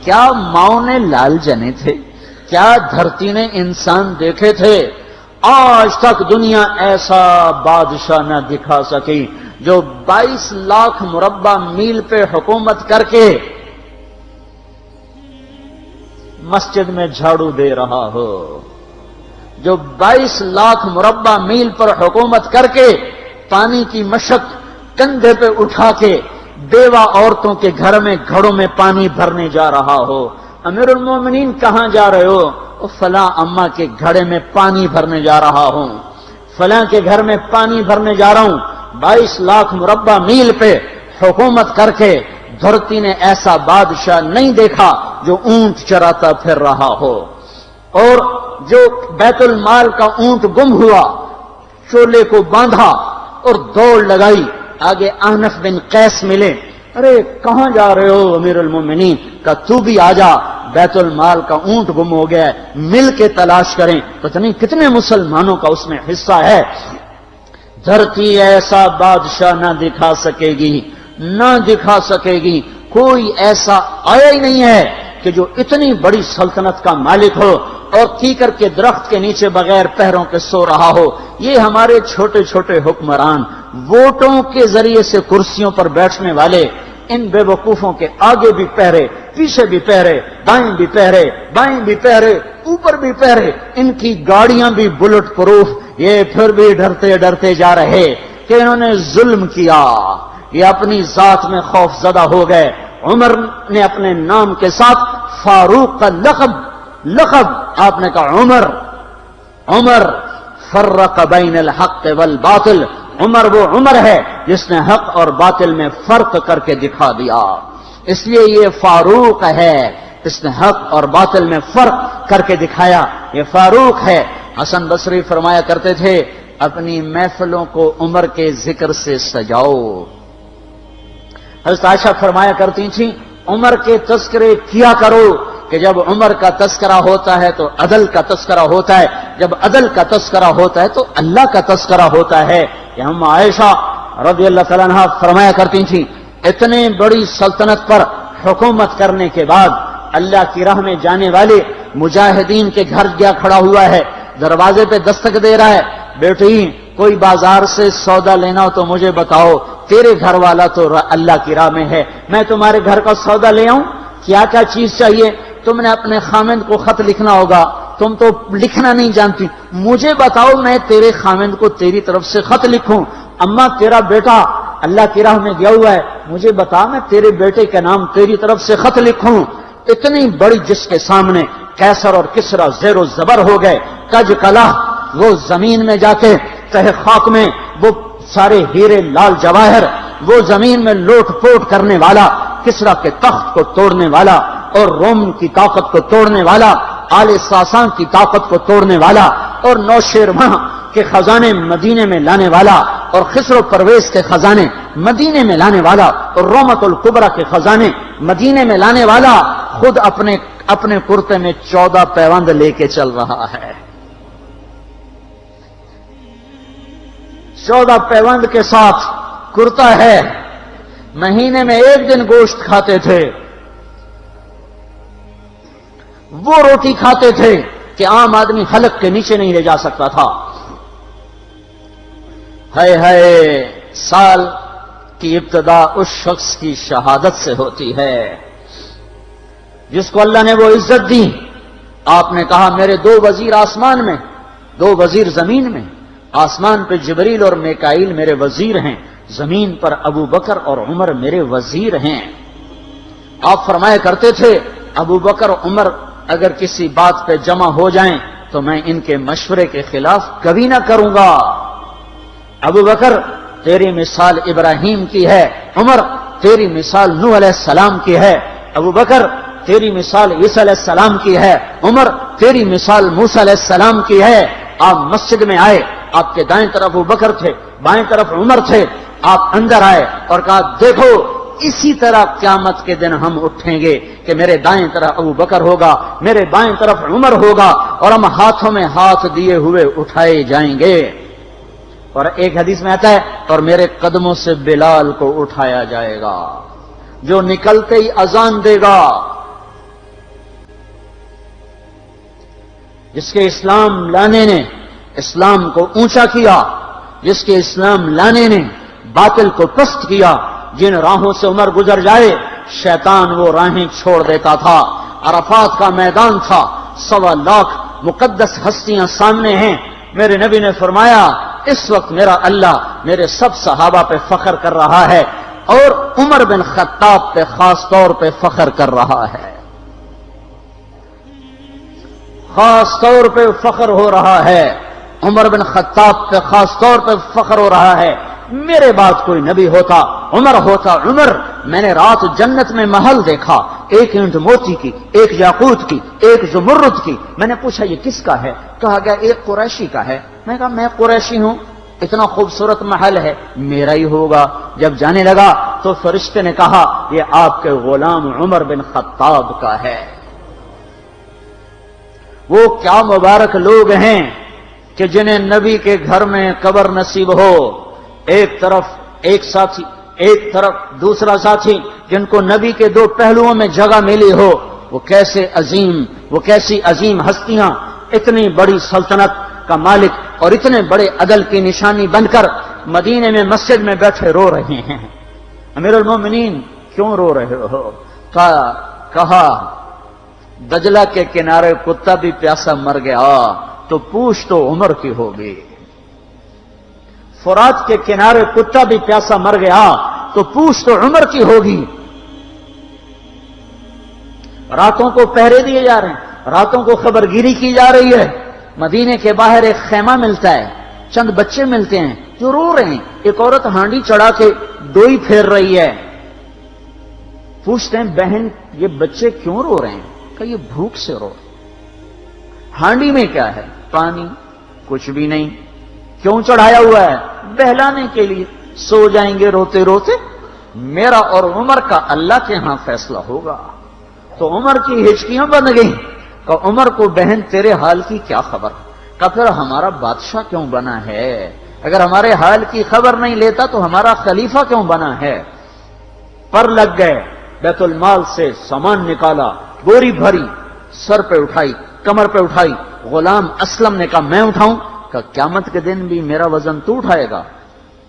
کیا ماؤں نے لال جنے تھے؟ کیا دھرتی نے انسان دیکھے تھے؟ آج تک دنیا ایسا بادشاہ نہ دکھا سکی جو 22 لاکھ مربع میل پہ حکومت کر کے مسجد میں جھاڑو دے رہا ہو، جو 22 لاکھ مربع میل پر حکومت کر کے پانی کی مشق کندھے پہ اٹھا کے بیوہ عورتوں کے گھر میں گھڑوں میں پانی بھرنے جا رہا ہو۔ امیر المومنین کہاں جا رہے ہو؟ فلاں اماں کے گھڑے میں پانی بھرنے جا رہا ہوں، فلاں کے گھر میں پانی بھرنے جا رہا ہوں۔ 22 لاکھ مربع میل پہ حکومت کر کے دھرتی نے ایسا بادشاہ نہیں دیکھا جو اونٹ چراتا پھر رہا ہو، اور جو بیت المال کا اونٹ گم ہوا، چولے کو باندھا اور دوڑ لگائی، آگے احنف بن قیس ملے، ارے کہاں جا رہے ہو امیر المومنین؟ کہ تو بھی آجا، بیت المال کا اونٹ گم ہو گیا ہے، مل کے تلاش کریں۔ پتہ نہیں کتنے مسلمانوں کا اس میں حصہ ہے۔ دھرتی ایسا بادشاہ نہ دکھا سکے گی، نہ دکھا سکے گی، کوئی ایسا آیا ہی نہیں ہے کہ جو اتنی بڑی سلطنت کا مالک ہو اور کیکر کے درخت کے نیچے بغیر پہروں کے سو رہا ہو۔ یہ ہمارے چھوٹے چھوٹے حکمران، ووٹوں کے ذریعے سے کرسیوں پر بیٹھنے والے، ان بے وقوفوں کے آگے بھی پہرے، پیچھے بھی پہرے، دائیں بھی پہرے، بائیں بھی پہرے، اوپر بھی پہرے، ان کی گاڑیاں بھی بلٹ پروف، یہ پھر بھی ڈرتے ڈرتے جا رہے کہ انہوں نے ظلم کیا، یہ اپنی ذات میں خوف زدہ ہو گئے۔ عمر نے اپنے نام کے ساتھ فاروق کا لقب آپ نے کہا عمر فرق بین الحق والباطل، عمر وہ عمر ہے جس نے حق اور باطل میں فرق کر کے دکھا دیا، اس لیے یہ فاروق ہے، اس نے حق اور باطل میں فرق کر کے دکھایا، یہ فاروق ہے۔ حسن بصری فرمایا کرتے تھے اپنی محفلوں کو عمر کے ذکر سے سجاؤ۔ حضرت عائشہ فرمایا کرتی تھیں عمر کے تذکرے کیا کرو کہ جب عمر کا تذکرہ ہوتا ہے تو عدل کا تذکرہ ہوتا ہے، جب عدل کا تذکرہ ہوتا ہے تو اللہ کا تذکرہ ہوتا ہے۔ کہ ہم عائشہ رضی اللہ تعالیٰ عنہا فرمایا کرتی تھیں اتنے بڑی سلطنت پر حکومت کرنے کے بعد اللہ کی راہ میں جانے والے مجاہدین کے گھر گیا کھڑا ہوا ہے، دروازے پہ دستک دے رہا ہے، بیٹی کوئی بازار سے سودا لینا ہو تو مجھے بتاؤ، تیرے گھر والا تو اللہ کی راہ میں ہے، میں تمہارے گھر کا سودا لے آؤں، کیا کیا چیز چاہیے؟ تم نے اپنے خامند کو خط لکھنا ہوگا، تم تو لکھنا نہیں جانتی، مجھے بتاؤ میں تیرے خامند کو تیری طرف سے خط لکھوں۔ اماں تیرا بیٹا اللہ کی راہ میں گیا ہوا ہے، مجھے بتا میں تیرے بیٹے کے نام تیری طرف سے خط لکھوں۔ اتنی بڑی جس کے سامنے قیصر اور کسرا زیر و زبر ہو گئے، کج کلا، وہ زمین میں جا کے تہ خاک میں وہ سارے ہیرے لال جواہر، وہ زمین میں لوٹ پوٹ کرنے والا، کسرا کے تخت کو توڑنے والا اور روم کی طاقت کو توڑنے والا، آل ساسان کی طاقت کو توڑنے والا اور نوشیروان کے خزانے مدینے میں لانے والا اور خسر و پرویز کے خزانے مدینے میں لانے والا اور رومت الکبرا کے خزانے مدینے میں لانے والا خود اپنے کرتے میں 14 پیوند لے کے چل رہا ہے۔ 14 پیوند کے ساتھ کرتا ہے، مہینے میں 1 دن گوشت کھاتے تھے، وہ روٹی کھاتے تھے کہ عام آدمی حلق کے نیچے نہیں لے جا سکتا تھا۔ ہے سال کی ابتدا اس شخص کی شہادت سے ہوتی ہے جس کو اللہ نے وہ عزت دی۔ آپ نے کہا میرے 2 وزیر آسمان میں، 2 وزیر زمین میں، آسمان پہ جبریل اور میکائیل میرے وزیر ہیں، زمین پر ابو بکر اور عمر میرے وزیر ہیں۔ آپ فرمایا کرتے تھے ابو بکر عمر اگر کسی بات پہ جمع ہو جائیں تو میں ان کے مشورے کے خلاف کبھی نہ کروں گا۔ ابو بکر تیری مثال ابراہیم کی ہے، عمر تیری مثال نوح علیہ السلام کی ہے، ابو بکر تیری مثال عیسیٰ علیہ السلام کی ہے، عمر تیری مثال موسیٰ علیہ السلام کی ہے۔ آپ مسجد میں آئے، آپ کے دائیں طرف ابو بکر تھے، بائیں طرف عمر تھے، آپ اندر آئے اور کہا دیکھو اسی طرح قیامت کے دن ہم اٹھیں گے کہ میرے دائیں طرف ابو بکر ہوگا، میرے بائیں طرف عمر ہوگا اور ہم ہاتھوں میں ہاتھ دیے ہوئے اٹھائے جائیں گے۔ اور ایک حدیث میں آتا ہے اور میرے قدموں سے بلال کو اٹھایا جائے گا جو نکلتے ہی اذان دے گا، جس کے اسلام لانے نے اسلام کو اونچا کیا، جس کے اسلام لانے نے باطل کو پست کیا، جن راہوں سے عمر گزر جائے شیطان وہ راہیں چھوڑ دیتا تھا۔ عرفات کا میدان تھا، 1.25 لاکھ مقدس ہستیاں سامنے ہیں۔ میرے نبی نے فرمایا اس وقت میرا اللہ میرے سب صحابہ پہ فخر کر رہا ہے اور عمر بن خطاب پہ خاص طور پہ فخر کر رہا ہے، خاص طور پہ فخر ہو رہا ہے، عمر بن خطاب پہ خاص طور پہ فخر ہو رہا ہے۔ میرے بعد کوئی نبی ہوتا عمر ہوتا۔ عمر، میں نے رات جنت میں محل دیکھا، ایک اینٹ موتی کی، ایک یاقوت کی، ایک زمرد کی۔ میں نے پوچھا یہ کس کا ہے؟ کہا گیا ایک قریشی کا ہے۔ میں نے کہا میں قریشی ہوں، اتنا خوبصورت محل ہے، میرا ہی ہوگا۔ جب جانے لگا تو فرشتے نے کہا یہ آپ کے غلام عمر بن خطاب کا ہے۔ وہ کیا مبارک لوگ ہیں کہ جنہیں نبی کے گھر میں قبر نصیب ہو، ایک طرف ایک ساتھی، ایک طرف دوسرا ساتھی، جن کو نبی کے دو پہلوؤں میں جگہ ملی ہو۔ وہ کیسے عظیم، وہ کیسی عظیم ہستیاں، اتنی بڑی سلطنت کا مالک اور اتنے بڑے عدل کی نشانی بن کر مدینے میں مسجد میں بیٹھے رو رہے ہیں۔ امیر المومنین کیوں رو رہے ہو؟ کہا دجلہ کے کنارے کتا بھی پیاسا مر گیا تو پوچھ تو عمر کی ہوگی، فرات کے کنارے کتا بھی پیاسا مر گیا تو پوچھ تو عمر کی ہوگی۔ راتوں کو پہرے دیے جا رہے ہیں، راتوں کو خبرگیری کی جا رہی ہے۔ مدینے کے باہر ایک خیمہ ملتا ہے، چند بچے ملتے ہیں جو رو رہے ہیں۔ ایک عورت ہانڈی چڑھا کے ڈوئی پھیر رہی ہے۔ پوچھتے ہیں بہن یہ بچے کیوں رو رہے ہیں؟ کہ یہ بھوک سے رو رہے ہیں۔ ہانڈی میں کیا ہے؟ پانی، کچھ بھی نہیں۔ کیوں چڑھایا ہوا ہے؟ بہلانے کے لیے۔ سو جائیں گے روتے روتے، میرا اور عمر کا اللہ کے ہاں فیصلہ ہوگا۔ تو عمر کی ہچکیاں بن گئیں کہ عمر کو بہن تیرے حال کی کیا خبر؟ کہ پھر ہمارا بادشاہ کیوں بنا ہے؟ اگر ہمارے حال کی خبر نہیں لیتا تو ہمارا خلیفہ کیوں بنا ہے؟ پر لگ گئے، بیت المال سے سامان نکالا، بوری بھری، سر پہ اٹھائی، کمر پہ اٹھائی۔ غلام اسلم نے کہا میں اٹھاؤں؟ کہ قیامت کے دن بھی میرا وزن تو اٹھائے گا۔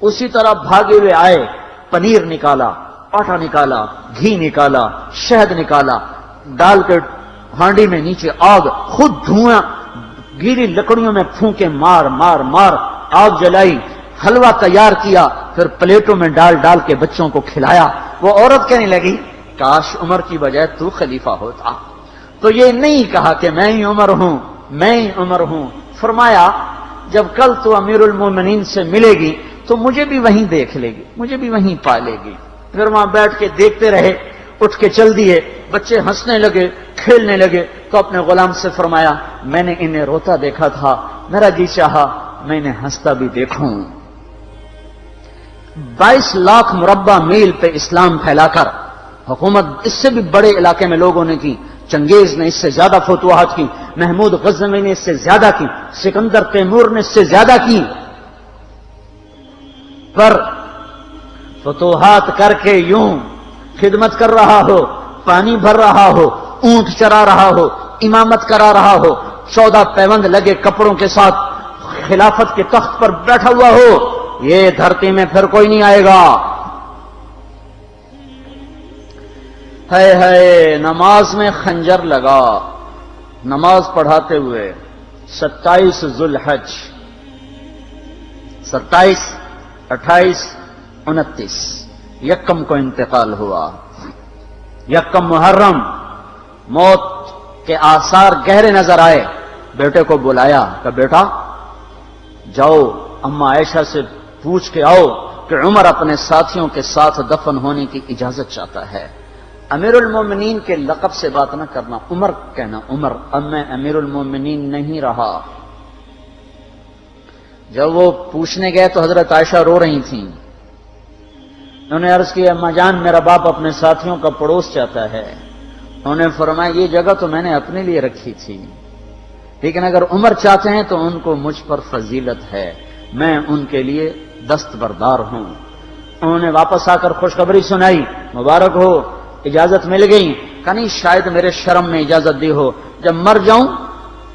اسی طرح بھاگے ہوئے آئے، پنیر نکالا، آٹا نکالا، گھی نکالا، شہد نکالا، ڈال کے ہانڈی میں نیچے آگ، خود دھواں، گیلی لکڑیوں میں پھونکے مار مار مار آگ جلائی، حلوہ تیار کیا، پھر پلیٹوں میں ڈال ڈال کے بچوں کو کھلایا۔ وہ عورت کہنے لگی کاش عمر کی بجائے تو خلیفہ ہوتا۔ تو یہ نہیں کہا کہ میں ہی عمر ہوں، میں ہی عمر ہوں۔ فرمایا جب کل تو امیر المومنین سے ملے گی تو مجھے بھی وہیں دیکھ لے گی، مجھے بھی وہیں پا لے گی۔ پھر وہاں بیٹھ کے دیکھتے رہے، اٹھ کے چل دیے۔ بچے ہنسنے لگے، کھیلنے لگے تو اپنے غلام سے فرمایا میں نے انہیں روتا دیکھا تھا، میرا جی چاہا میں انہیں ہنستا بھی دیکھوں۔ 22 لاکھ مربع میل پہ اسلام پھیلا کر حکومت اس سے بھی بڑے علاقے میں لوگوں نے کی۔ چنگیز نے اس سے زیادہ فتوحات کی، محمود غزنوی نے اس سے زیادہ کی، سکندر تیمور نے اس سے زیادہ کی۔ پر فتوحات کر کے یوں خدمت کر رہا ہو، پانی بھر رہا ہو، اونٹ چرا رہا ہو، امامت کرا رہا ہو، 14 پیوند لگے کپڑوں کے ساتھ خلافت کے تخت پر بیٹھا ہوا ہو، یہ دھرتی میں پھر کوئی نہیں آئے گا۔ ہے نماز میں خنجر لگا، نماز پڑھاتے ہوئے 27 ذوالحج، 27، 28، 29 یکم کو انتقال ہوا۔ یکم محرم موت کے آثار گہرے نظر آئے۔ بیٹے کو بلایا کہ بیٹا جاؤ اما عائشہ سے پوچھ کے آؤ کہ عمر اپنے ساتھیوں کے ساتھ دفن ہونے کی اجازت چاہتا ہے۔ امیر المومنین کے لقب سے بات نہ کرنا، عمر کہنا، عمر اب میں امیر المومنین نہیں رہا۔ جب وہ پوچھنے گئے تو حضرت عائشہ رو رہی تھیں۔ انہوں نے عرض کیا اما جان میرا باپ اپنے ساتھیوں کا پڑوس چاہتا ہے۔ انہوں نے فرمایا یہ جگہ تو میں نے اپنے لیے رکھی تھی، لیکن اگر عمر چاہتے ہیں تو ان کو مجھ پر فضیلت ہے، میں ان کے لیے دستبردار ہوں۔ انہوں نے واپس آ کر خوشخبری سنائی، مبارک ہو اجازت مل گئی۔ کہ نہیں شاید میرے شرم میں اجازت دی ہو، جب مر جاؤں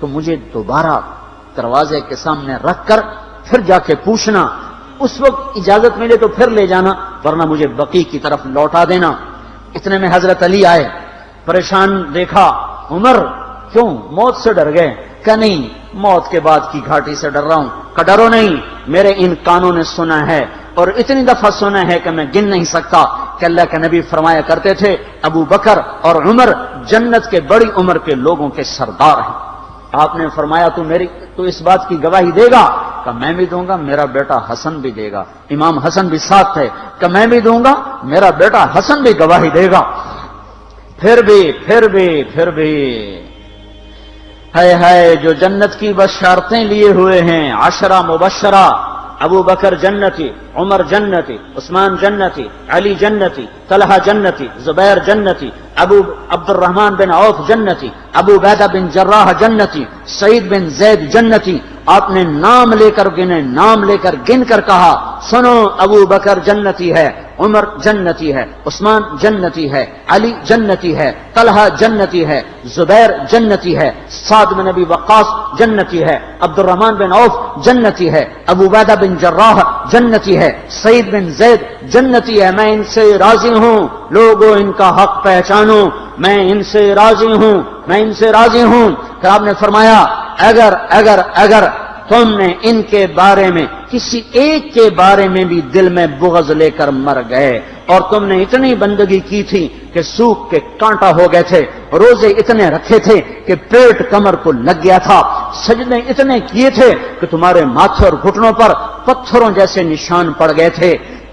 تو مجھے دوبارہ دروازے کے سامنے رکھ کر پھر جا کے پوچھنا، اس وقت اجازت ملے تو پھر لے جانا، ورنہ مجھے بقیع کی طرف لوٹا دینا۔ اتنے میں حضرت علی آئے، پریشان دیکھا، عمر کیوں موت سے ڈر گئے؟ کہ نہیں، موت کے بعد کی گھاٹی سے ڈر رہا ہوں۔ کہ ڈرو نہیں، میرے ان کانوں نے سنا ہے اور اتنی دفعہ سنا ہے کہ میں گن نہیں سکتا کہ اللہ کے نبی فرمایا کرتے تھے ابو بکر اور عمر جنت کے بڑی عمر کے لوگوں کے سردار ہیں۔ آپ نے فرمایا تو اس بات کی گواہی دے گا؟ کہ میں بھی دوں گا، میرا بیٹا حسن بھی دے گا۔ امام حسن بھی ساتھ تھے۔ کہ میں بھی دوں گا، میرا بیٹا حسن بھی گواہی دے گا۔ پھر بھی ہے جو جنت کی بشارتیں لیے ہوئے ہیں، 10 مبشرہ، ابو بکر جنتی، عمر جنتی، عثمان جنتی، علی جنتی، طلحہ جنتی، زبیر جنتی، ابو عبد الرحمن بن عوف جنتی، ابو عبیدہ بن جراح جنتی، سعید بن زید جنتی۔ آپ نے نام لے کر گنے، نام لے کر گن کر کہا، سنو ابو بکر جنتی ہے، عمر جنتی ہے، عثمان جنتی ہے، علی جنتی ہے، طلحہ جنتی ہے، زبیر جنتی ہے، سعد بن ابی وقاص جنتی ہے، عبد الرحمن بن عوف جنتی ہے، ابو عبیدہ بن جراح جنتی ہے، سعید بن زید جنتی ہے۔ میں ان سے راضی ہوں، لوگوں ان کا حق پہچانو، میں ان سے راضی ہوں، میں ان سے راضی ہوں۔ پھر آپ نے فرمایا اگر تم نے ان کے بارے میں کسی ایک کے بارے میں بھی دل میں بغض لے کر مر گئے، اور تم نے اتنی بندگی کی تھی کہ سوکھ کے کانٹا ہو گئے تھے، روزے اتنے رکھے تھے کہ پیٹ کمر کو لگ گیا تھا، سجدے اتنے کیے تھے کہ تمہارے ماتھے اور گھٹنوں پر پتھروں جیسے نشان پڑ گئے تھے،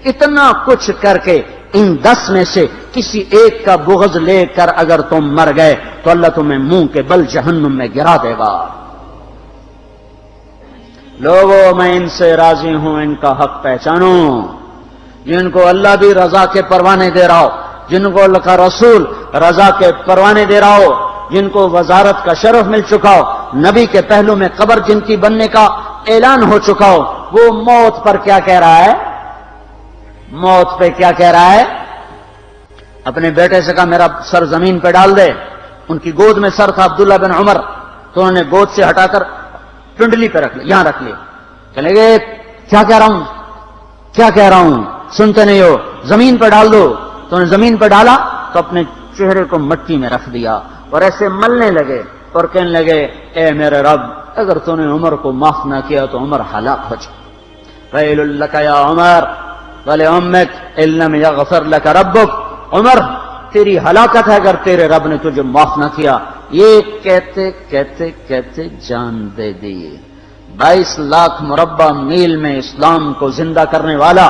اتنا کچھ کر کے ان 10 میں سے کسی ایک کا بغض لے کر اگر تم مر گئے تو اللہ تمہیں منہ کے بل جہنم میں گرا دے گا۔ لوگوں میں ان سے راضی ہوں، ان کا حق پہچانو، جن کو اللہ بھی رضا کے پروانے دے رہا ہو، جن کو اللہ کا رسول رضا کے پروانے دے رہا ہو، جن کو وزارت کا شرف مل چکا ہو، نبی کے پہلو میں قبر جن کی بننے کا اعلان ہو چکا ہو، وہ موت پر کیا کہہ رہا ہے؟ موت پہ کیا کہہ رہا ہے؟ اپنے بیٹے سے کہا میرا سر زمین پہ ڈال دے۔ ان کی گود میں سر تھا عبداللہ بن عمر، تو انہوں نے گود سے ہٹا کر پنڈلی پہ رکھ لیا، یہاں رکھ لیا۔ چلے گئے، کیا کہہ رہا ہوں سنتے نہیں ہو، زمین پہ ڈال دو۔ تو انہوں نے زمین پہ ڈالا تو اپنے چہرے کو مٹی میں رکھ دیا اور ایسے ملنے لگے اور کہنے لگے، اے میرے رب، اگر تو نے عمر کو معاف نہ کیا تو عمر ہلاک ہو جائے۔ ویل لک یا عمر ولامک ان لم یغفر لک ربک، عمر تیری ہلاکت ہے اگر تیرے رب نے تجھے معاف نہ کیا۔ یہ کہتے جان دے دی۔ 22 لاکھ مربع میل میں اسلام کو زندہ کرنے والا،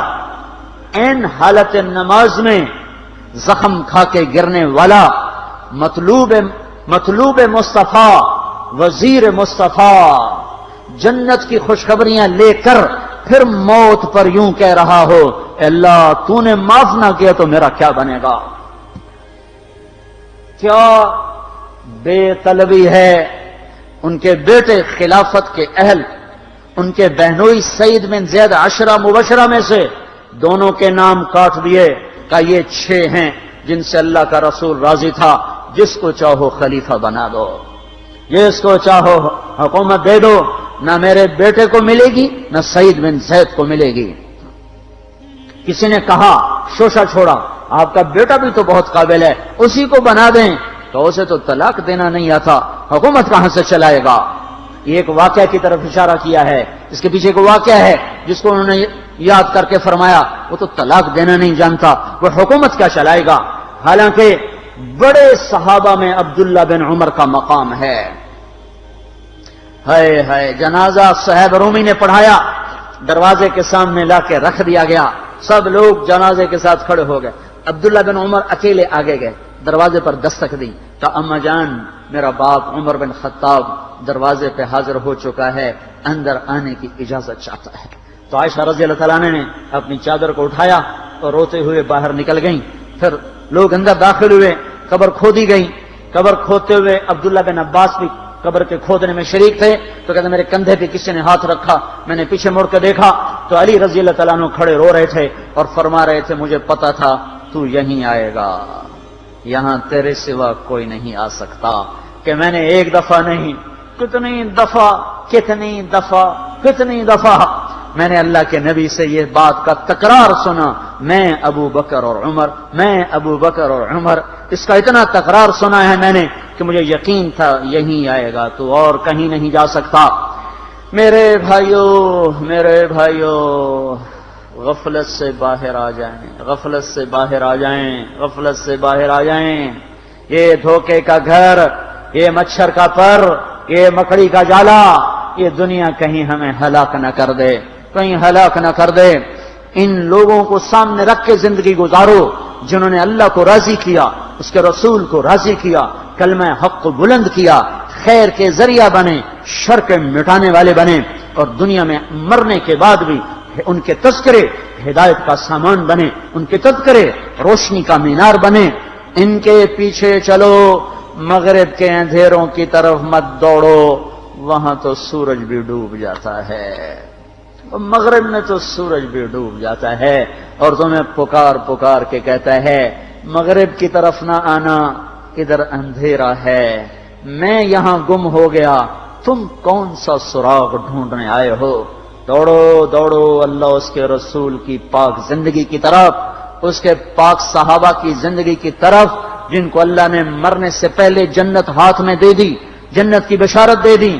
این حالت نماز میں زخم کھا کے گرنے والا، مطلوب مصطفیٰ، وزیر مصطفیٰ، جنت کی خوشخبریاں لے کر پھر موت پر یوں کہہ رہا ہو، اللہ تو نے معاف نہ کیا تو میرا کیا بنے گا؟ کیا بے طلبی ہے۔ ان کے بیٹے خلافت کے اہل، ان کے بہنوئی سعید بن زید 10 مبشرہ میں سے دونوں کے نام کاٹ دیے، کہ یہ 6 ہیں جن سے اللہ کا رسول راضی تھا، جس کو چاہو خلیفہ بنا دو، جس کو چاہو حکومت دے دو، نہ میرے بیٹے کو ملے گی نہ سعید بن زید کو ملے گی۔ کسی نے کہا شوشہ چھوڑا، آپ کا بیٹا بھی تو بہت قابل ہے، اسی کو بنا دیں۔ تو اسے تو طلاق دینا نہیں آتا، حکومت کہاں سے چلائے گا؟ یہ ایک واقعہ کی طرف اشارہ کیا ہے۔ اس کے پیچھے ایک واقعہ ہے جس کو انہوں نے یاد کر کے فرمایا، وہ تو طلاق دینا نہیں جانتا، وہ حکومت کیا چلائے گا؟ حالانکہ بڑے صحابہ میں عبداللہ بن عمر کا مقام ہے۔ ہے جنازہ صہیب رومی نے پڑھایا، دروازے کے سامنے لا کے رکھ دیا گیا، سب لوگ جنازے کے ساتھ کھڑے ہو گئے، عبداللہ بن عمر اکیلے آگے گئے، دروازے پر دستک دی تو اما جان میرا باپ عمر بن خطاب دروازے پہ حاضر ہو چکا ہے، اندر آنے کی اجازت چاہتا ہے۔ تو عائشہ رضی اللہ تعالیٰ نے اپنی چادر کو اٹھایا اور روتے ہوئے باہر نکل گئیں۔ پھر لوگ اندر داخل ہوئے، قبر کھودی گئی، قبر کھودتے ہوئے عبداللہ بن عباس بھی قبر کے کھودنے میں شریک تھے، تو کہتے میرے کندھے پہ کسی نے ہاتھ رکھا، میں نے پیچھے مڑ کے دیکھا تو علی رضی اللہ تعالیٰ عنہ کھڑے رو رہے تھے اور فرما رہے تھے مجھے پتا تھا تو یہیں آئے گا، یہاں تیرے سوا کوئی نہیں آ سکتا، کہ میں نے ایک دفعہ نہیں کتنی دفعہ میں نے اللہ کے نبی سے یہ بات کا تکرار سنا، میں ابو بکر اور عمر، اس کا اتنا تکرار سنا ہے میں نے کہ مجھے یقین تھا یہیں آئے گا، تو اور کہیں نہیں جا سکتا۔ میرے بھائیوں، غفلت سے باہر آ جائیں، یہ دھوکے کا گھر، یہ مچھر کا پر، یہ مکڑی کا جالا، یہ دنیا کہیں ہمیں ہلاک نہ کر دے۔ ان لوگوں کو سامنے رکھ کے زندگی گزارو جنہوں نے اللہ کو راضی کیا، اس کے رسول کو راضی کیا، کلمہ حق کو بلند کیا، خیر کے ذریعہ بنے، شر کے مٹانے والے بنے، اور دنیا میں مرنے کے بعد بھی ان کے تذکرے ہدایت کا سامان بنے، ان کے تذکرے روشنی کا مینار بنے۔ ان کے پیچھے چلو، مغرب کے اندھیروں کی طرف مت دوڑو، وہاں تو سورج بھی ڈوب جاتا ہے، مغرب میں تو سورج بھی ڈوب جاتا ہے، اور تمہیں پکار کے کہتا ہے مغرب کی طرف نہ آنا، ادھر اندھیرا ہے، میں یہاں گم ہو گیا، تم کون سا سراغ ڈھونڈنے آئے ہو؟ دوڑو اللہ اس کے رسول کی پاک زندگی کی طرف، اس کے پاک صحابہ کی زندگی کی طرف، جن کو اللہ نے مرنے سے پہلے جنت ہاتھ میں دے دی، جنت کی بشارت دے دی،